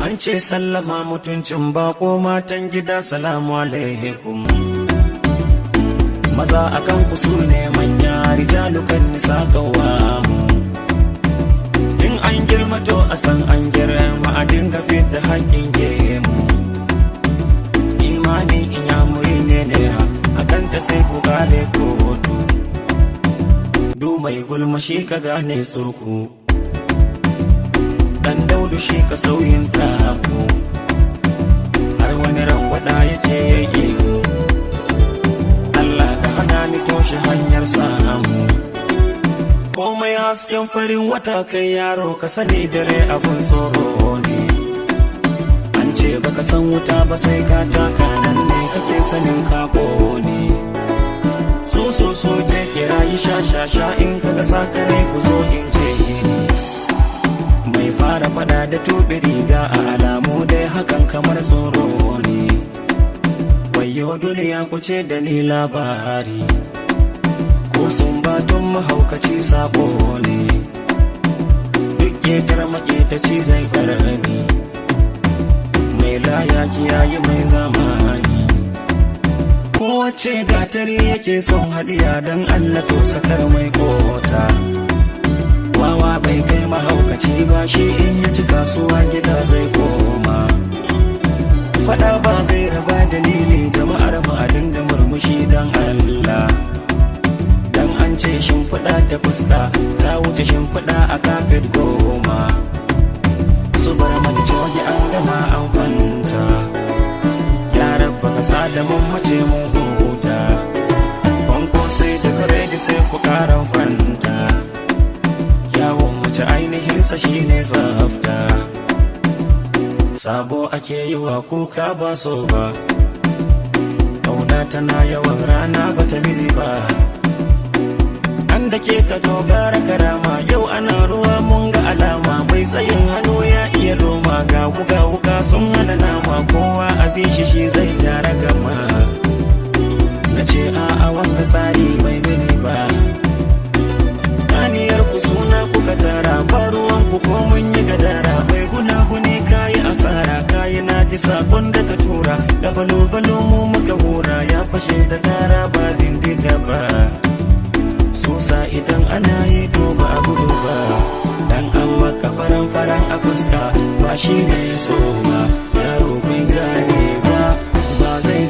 An ce sallama mutuncin bako matan gida salamu alaikum. Maza akan ku su ne manya rijalukan nisa kawamu. In an girma to a san an girma a dinga fidda haƙƙin gemu. Imani in ya muri ne nera akan ta sai ku gane kotu. Du mai gulma shi ka gane tsurku. Dan Daudu shi ka sauyin taku. Har wani rangwada yake yake ku. Allah ka hana ni toshe hanyar samu. Komai hasken farin wata kai yaro ka sani dare abun tsoro ne. An ce baka san wuta ba sai ka taka nan ne kake sanin kako ne. So je kira yi sha in kaga sakare ku zo in je ni. Mai fara fada da tuɓe riga a alamu dai hakan kamar tsoro ne. Wayo duniya ku ce da ni labari. Ko sun batun mahaukaci sabo ne. Duk ƙetar maƙetaci zai ƙarami. Mai laya kiyaye mai zamani. Kowace gatari yake son hadiya don Allah to sakar mai kota. Wawa bai kai mahaukaci ba shi in ya ci kasuwa gida zai koma. Fada ba gaira ba dalili jama'ar mu a dinga murmushi don Allah. Dan an ce shimfiɗa ta fuska ta wuce shimfiɗa a kafet goma. Su bar mani coge an gama an kwanta. Ya rabba ka sa da mun mace mun huta. Banko sai da biredi sai ku karan fanta. Yawon mace ainihinsa shine tsafta. Sabo ake yi wa kuka ba so ba. Ƙauna tana yawan rana bata mini ba. An da ke ka gara karama yau ana ruwa mun ga alama. Mai tsayin hannu ya iya loma ga wuka sun hana nama. Kowa a bishi shi zai tara gama. Na ce a'a wanga tsari bai mini ba. Kaniyar ku suna kuka tara ba ruwan ku ko mun yi gadara. Bai gunaguni kayi asara kayi na ji sakon da ka tura. Da balo mu muka hura ya fashe da gara ba bindiga ba. Sosa idan ana yi to ba a gudu ba. Dan an maka faran a fuska ba shi ne so ba. Yaro bai gane ba zai